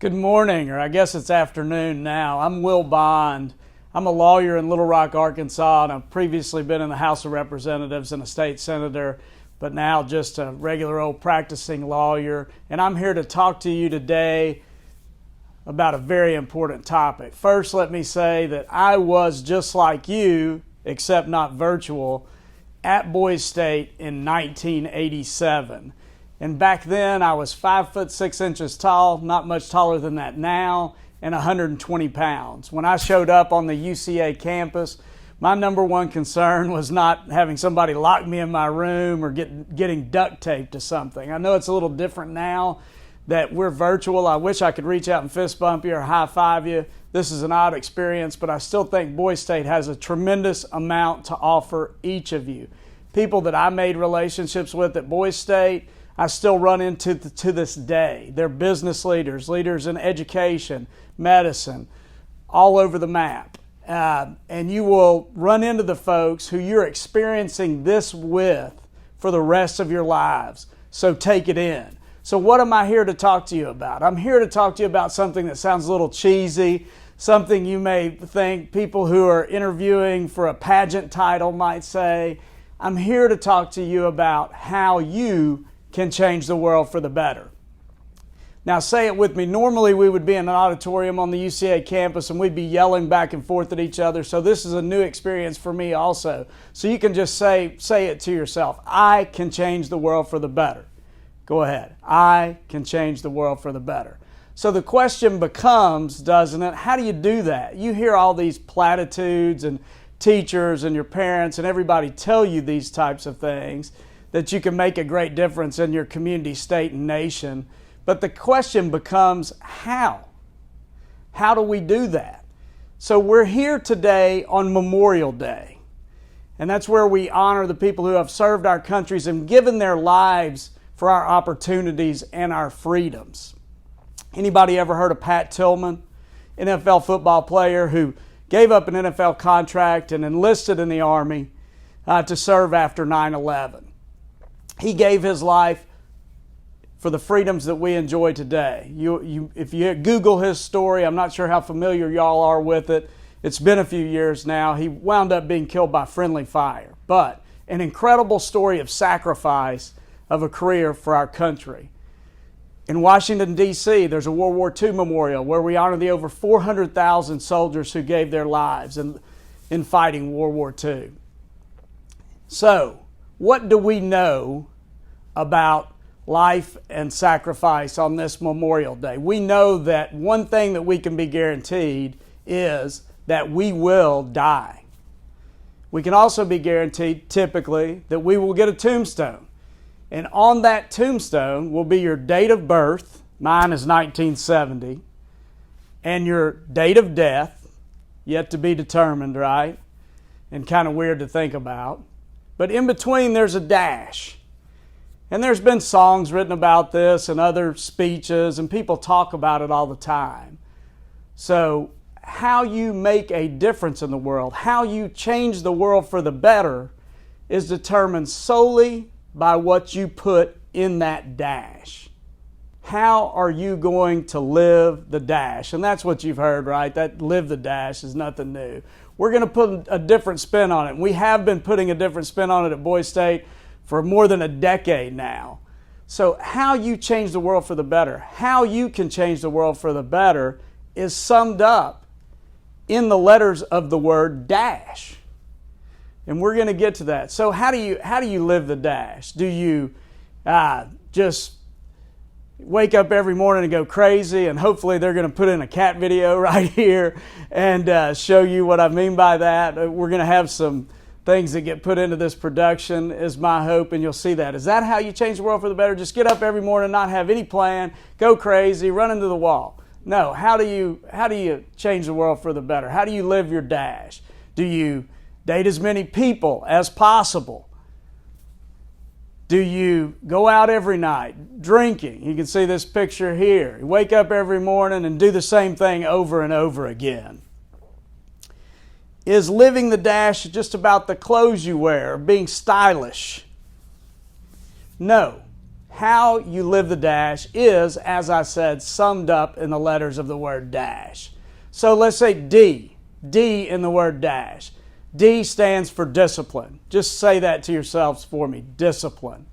Good morning, or I guess it's afternoon now. I'm Will Bond. I'm a lawyer in Little Rock, Arkansas, and I've previously been in the House of Representatives and a state senator, but now just a regular old practicing lawyer. And I'm here to talk to you today about a very important topic. First, let me say that I was just like you, except not virtual, at Boys State in 1987. And back then I was 5'6" tall, not much taller than that now, and 120 pounds. When I showed up on the UCA campus, my number one concern was not having somebody lock me in my room or getting duct taped to something. I know it's a little different now that we're virtual. I wish I could reach out and fist bump you or high five you. This is an odd experience, but I still think Boys State has a tremendous amount to offer each of you. People that I made relationships with at Boys State, I still run into to this day. They're business leaders, leaders in education, medicine, all over the map. And you will run into the folks who you're experiencing this with for the rest of your lives. So take it in. So what am I here to talk to you about? I'm here to talk to you about something that sounds a little cheesy, something you may think people who are interviewing for a pageant title might say. I'm here to talk to you about how you can change the world for the better. Now say it with me. Normally we would be in an auditorium on the UCA campus and we'd be yelling back and forth at each other. So this is a new experience for me also. So you can just say it to yourself. I can change the world for the better. Go ahead. I can change the world for the better. So the question becomes, doesn't it, how do you do that? You hear all these platitudes and teachers and your parents and everybody tell you these types of things, that you can make a great difference in your community, state, and nation. But the question becomes, how? How do we do that? So we're here today on Memorial Day. And that's where we honor the people who have served our countries and given their lives for our opportunities and our freedoms. Anybody ever heard of Pat Tillman, NFL football player who gave up an NFL contract and enlisted in the Army to serve after 9/11? He gave his life for the freedoms that we enjoy today. If you Google his story, I'm not sure how familiar y'all are with it. It's been a few years now. He wound up being killed by friendly fire. But an incredible story of sacrifice of a career for our country. In Washington, D.C., there's a World War II memorial where we honor the over 400,000 soldiers who gave their lives in fighting World War II. So, what do we know about life and sacrifice on this Memorial Day? We know that one thing that we can be guaranteed is that we will die. We can also be guaranteed, typically, that we will get a tombstone. And on that tombstone will be your date of birth, mine is 1970, and your date of death, yet to be determined, right? And kind of weird to think about. But in between, there's a dash. And there's been songs written about this and other speeches, and people talk about it all the time. So how you make a difference in the world, how you change the world for the better, is determined solely by what you put in that dash. How are you going to live the dash? And that's what you've heard, right? That live the dash is nothing new. We're going to put a different spin on it. We have been putting a different spin on it at Boys State for more than a decade now. So how you change the world for the better, how you can change the world for the better is summed up in the letters of the word dash. And we're going to get to that. So how do you live the dash? Do you just wake up every morning and go crazy, and hopefully they're going to put in a cat video right here and show you what I mean by that? We're going to have some things that get put into this production, is my hope, and you'll see that. Is that how you change the world for the better? Just get up every morning, not have any plan, go crazy, run into the wall? No. How do you change the world for the better? How do you live your dash? Do you date as many people as possible? Do you go out every night drinking? You can see this picture here. You wake up every morning and do the same thing over and over again. Is living the dash just about the clothes you wear, or being stylish? No. how you live the dash is, as I said, summed up in the letters of the word dash. So let's say D in the word dash. D stands for discipline. Just say that to yourselves for me, discipline.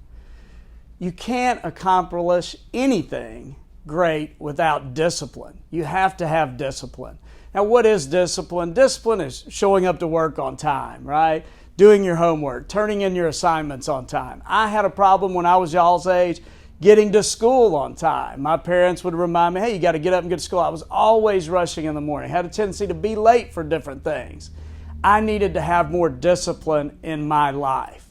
You can't accomplish anything great without discipline. You have to have discipline. Now, what is discipline? Discipline is showing up to work on time, right? Doing your homework, turning in your assignments on time. I had a problem when I was y'all's age getting to school on time. My parents would remind me, hey, you got to get up and get to school. I was always rushing in the morning. I had a tendency to be late for different things. I needed to have more discipline in my life.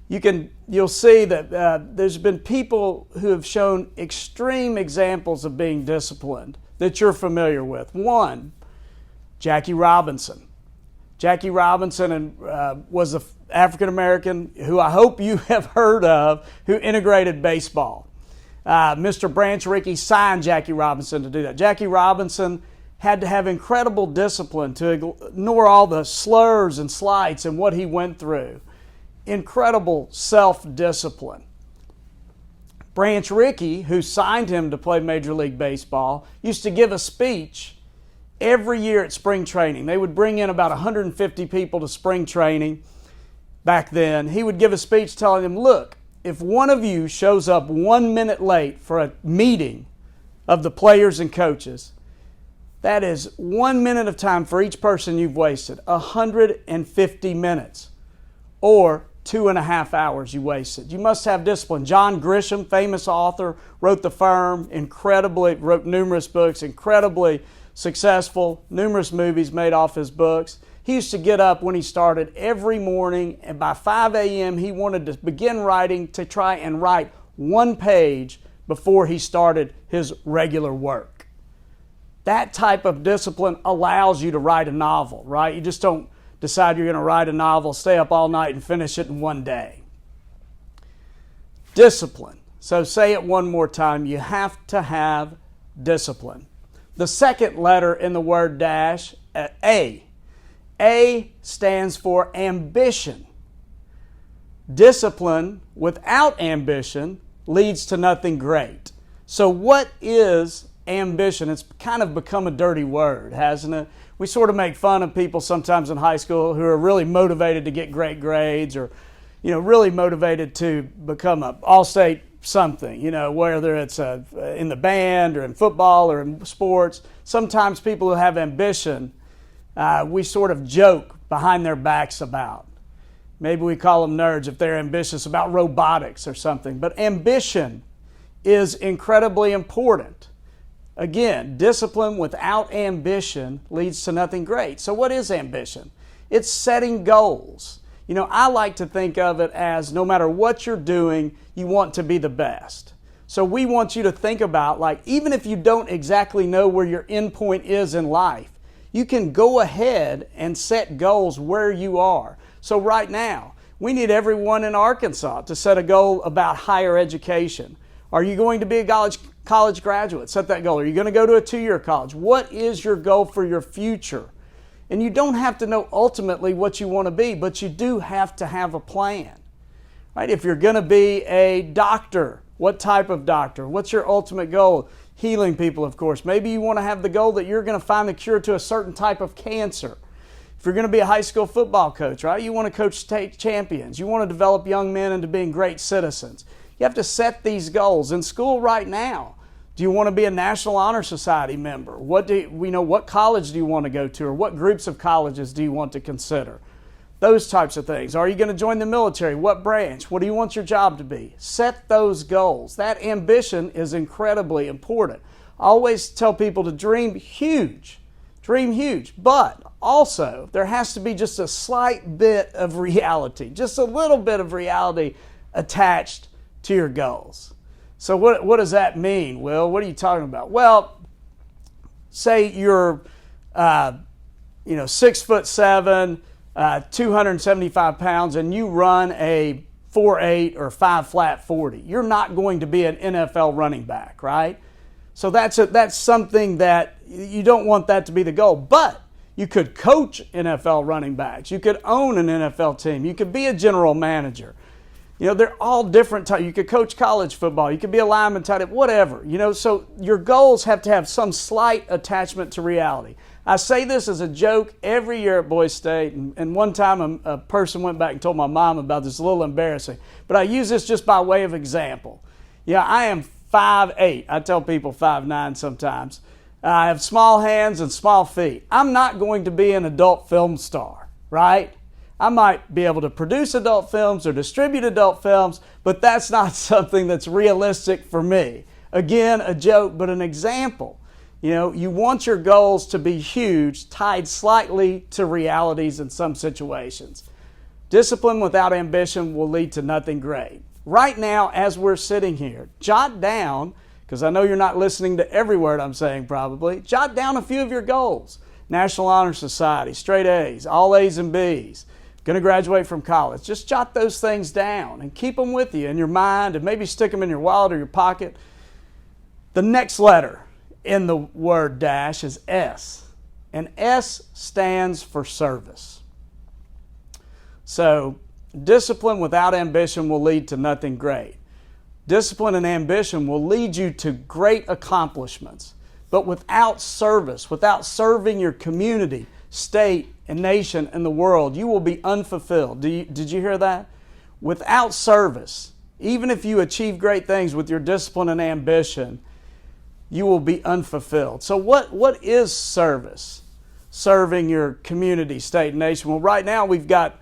You'll see that there's been people who have shown extreme examples of being disciplined that you're familiar with. One, Jackie Robinson. Jackie Robinson was an African American who I hope you have heard of, who integrated baseball. Mr. Branch Rickey signed Jackie Robinson to do that. Jackie Robinson had to have incredible discipline to ignore all the slurs and slights and what he went through. Incredible self-discipline. Branch Rickey, who signed him to play Major League Baseball, used to give a speech every year at spring training. They would bring in about 150 people to spring training back then. He would give a speech telling them, look, if one of you shows up 1 minute late for a meeting of the players and coaches, that is 1 minute of time for each person you've wasted, 150 minutes, or 2.5 hours you wasted. You must have discipline. John Grisham, famous author, wrote The Firm, wrote numerous books, incredibly successful, numerous movies made off his books. He used to get up when he started every morning, and by 5 a.m. he wanted to begin writing to try and write 1 page before he started his regular work. That type of discipline allows you to write a novel, right? You just don't decide you're going to write a novel, stay up all night, and finish it in one day. Discipline. So say it one more time. You have to have discipline. The second letter in the word dash, A. A stands for ambition. Discipline without ambition leads to nothing great. So what is ambition? It's kind of become a dirty word, hasn't it? We sort of make fun of people sometimes in high school who are really motivated to get great grades, or, really motivated to become an all-state something, whether it's in the band or in football or in sports. Sometimes people who have ambition, we sort of joke behind their backs about. Maybe we call them nerds if they're ambitious about robotics or something. But ambition is incredibly important. Again, discipline without ambition leads to nothing great. So what is ambition? It's setting goals. I like to think of it as no matter what you're doing, you want to be the best. So we want you to think about, even if you don't exactly know where your end point is in life, you can go ahead and set goals where you are. So right now, we need everyone in Arkansas to set a goal about higher education. Are you going to be a college graduate? Set that goal. Are you going to go to a 2-year college? What is your goal for your future? And you don't have to know ultimately what you want to be, but you do have to have a plan. Right? If you're going to be a doctor, what type of doctor? What's your ultimate goal? Healing people, of course. Maybe you want to have the goal that you're going to find the cure to a certain type of cancer. If you're going to be a high school football coach, right? You want to coach state champions. You want to develop young men into being great citizens. You have to set these goals. In school right now, do you want to be a National Honor Society member? What college do you want to go to, or what groups of colleges do you want to consider? Those types of things. Are you going to join the military? What branch? What do you want your job to be? Set those goals. That ambition is incredibly important. I always tell people to dream huge. Dream huge. But also, there has to be just a slight bit of reality, just a little bit of reality attached to your goals. So what does that mean, Will? What are you talking about? Well, say you're 6'7", 275 pounds, and you run a 4.8 or 5 flat 40. You're not going to be an NFL running back, right? So that's something that you don't want that to be the goal. But you could coach NFL running backs. You could own an NFL team. You could be a general manager. They're all different types. You could coach college football. You could be a lineman, tight end, whatever. So your goals have to have some slight attachment to reality. I say this as a joke every year at Boys State, and one time a person went back and told my mom about this, a little embarrassing, but I use this just by way of example. I am 5'8". I tell people 5'9" sometimes. I have small hands and small feet. I'm not going to be an adult film star, right? I might be able to produce adult films or distribute adult films, but that's not something that's realistic for me. Again, a joke, but an example. You want your goals to be huge, tied slightly to realities in some situations. Discipline without ambition will lead to nothing great. Right now, as we're sitting here, jot down, because I know you're not listening to every word I'm saying probably, jot down a few of your goals. National Honor Society, straight A's, all A's and B's, going to graduate from college. Just jot those things down and keep them with you in your mind, and maybe stick them in your wallet or your pocket. The next letter in the word dash is S, and S stands for service. So, discipline without ambition will lead to nothing great. Discipline and ambition will lead you to great accomplishments, but without service, without serving your community, state, and nation, and the world, you will be unfulfilled. Did you hear that? Without service, even if you achieve great things with your discipline and ambition, you will be unfulfilled. So what is service? Serving your community, state, and nation. Well, right now we've got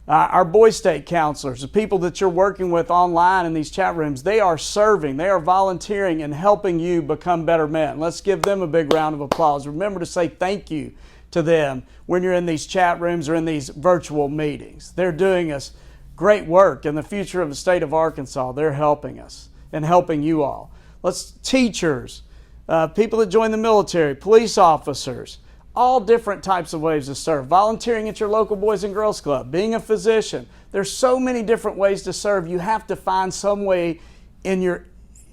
our Boys State counselors, the people that you're working with online in these chat rooms. They are serving, they are volunteering and helping you become better men. Let's give them a big round of applause. Remember to say thank you to them when you're in these chat rooms or in these virtual meetings. They're doing us great work in the future of the state of Arkansas. They're helping us and helping you all. Teachers, people that join the military, police officers, all different types of ways to serve. Volunteering at your local Boys and Girls Club, being a physician. There's so many different ways to serve. You have to find some way in your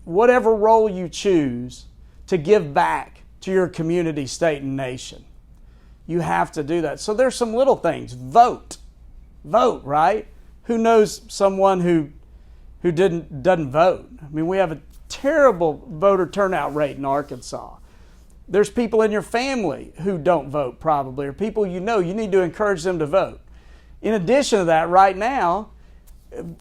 whatever role you choose to give back to your community, state, and nation. You have to do that. So there's some little things. Vote, right? Who knows someone who doesn't vote? I mean, we have a terrible voter turnout rate in Arkansas. There's people in your family who don't vote probably, or people you need to encourage them to vote. In addition to that, right now,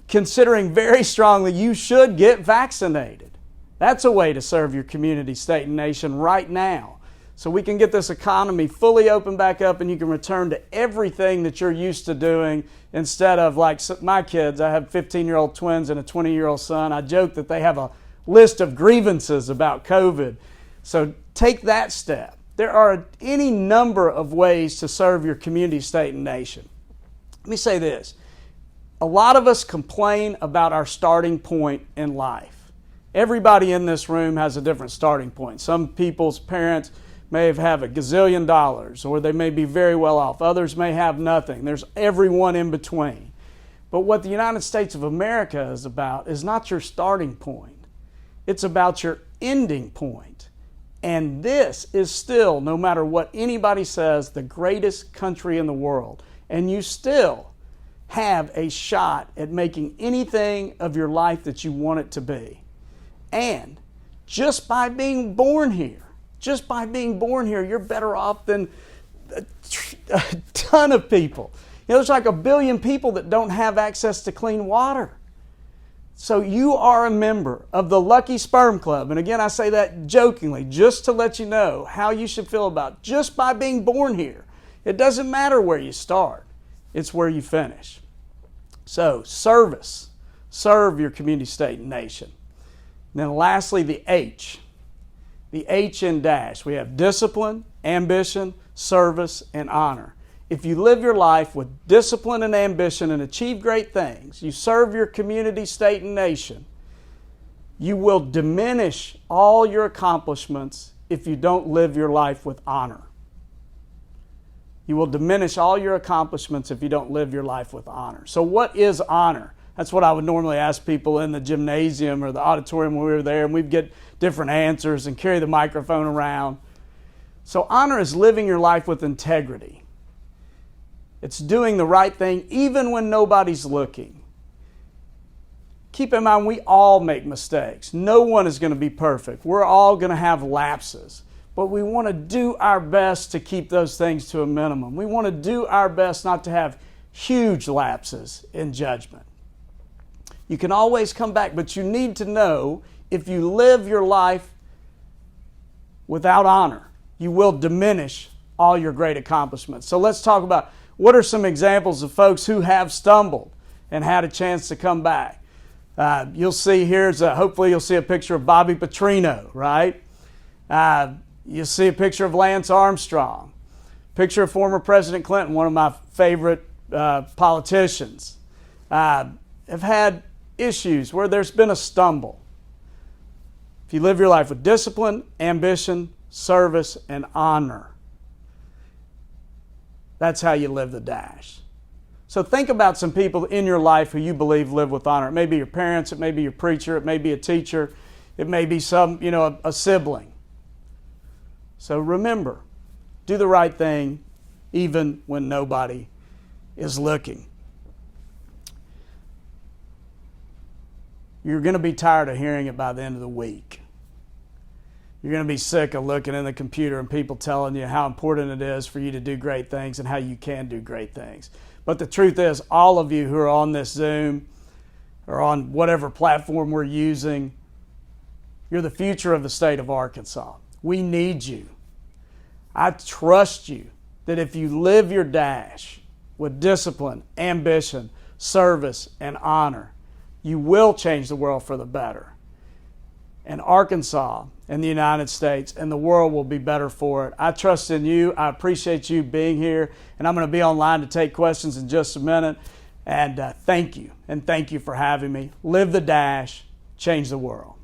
considering very strongly you should get vaccinated. That's a way to serve your community, state, and nation right now. So we can get this economy fully open back up and you can return to everything that you're used to doing instead of like my kids. I have 15-year-old twins and a 20-year-old son. I joke that they have a list of grievances about COVID. So take that step. There are any number of ways to serve your community, state, and nation. Let me say this. A lot of us complain about our starting point in life. Everybody in this room has a different starting point. Some people's parents may have a gazillion dollars, or they may be very well off. Others may have nothing. There's everyone in between. But what the United States of America is about is not your starting point. It's about your ending point. And this is still, no matter what anybody says, the greatest country in the world. And you still have a shot at making anything of your life that you want it to be. And just by being born here, you're better off than a ton of people. There's like 1 billion people that don't have access to clean water. So you are a member of the Lucky Sperm Club. And again, I say that jokingly, just to let you know how you should feel about it. Just by being born here. It doesn't matter where you start. It's where you finish. So, service. Serve your community, state, and nation. And then lastly, the H. The H in dash. We have discipline, ambition, service, and honor. If you live your life with discipline and ambition and achieve great things, you serve your community, state, and nation, you will diminish all your accomplishments if you don't live your life with honor. You will diminish all your accomplishments if you don't live your life with honor. So what is honor? That's what I would normally ask people in the gymnasium or the auditorium when we were there, and we'd get different answers and carry the microphone around. So honor is living your life with integrity. It's doing the right thing even when nobody's looking. keep in mind we all make mistakes. No one is going to be perfect. We're all going to have lapses. But we want to do our best to keep those things to a minimum. We want to do our best not to have huge lapses in judgment. You can always come back, but you need to know if you live your life without honor, you will diminish all your great accomplishments. So let's talk about what are some examples of folks who have stumbled and had a chance to come back. You'll see hopefully you'll see a picture of Bobby Petrino, right? You'll see a picture of Lance Armstrong, picture of former President Clinton, one of my favorite politicians, have had issues where there's been a stumble. If you live your life with discipline, ambition, service, and honor, that's how you live the dash. So think about some people in your life who you believe live with honor. It may be your parents, it may be your preacher, it may be a teacher, it may be a sibling. So remember, do the right thing even when nobody is looking. You're going to be tired of hearing it by the end of the week. You're going to be sick of looking in the computer and people telling you how important it is for you to do great things and how you can do great things. But the truth is, all of you who are on this Zoom or on whatever platform we're using, you're the future of the state of Arkansas. We need you. I trust you that if you live your dash with discipline, ambition, service, and honor, you will change the world for the better. And Arkansas and the United States and the world will be better for it. I trust in you. I appreciate you being here. And I'm going to be online to take questions in just a minute. And thank you. And thank you for having me. Live the dash. Change the world.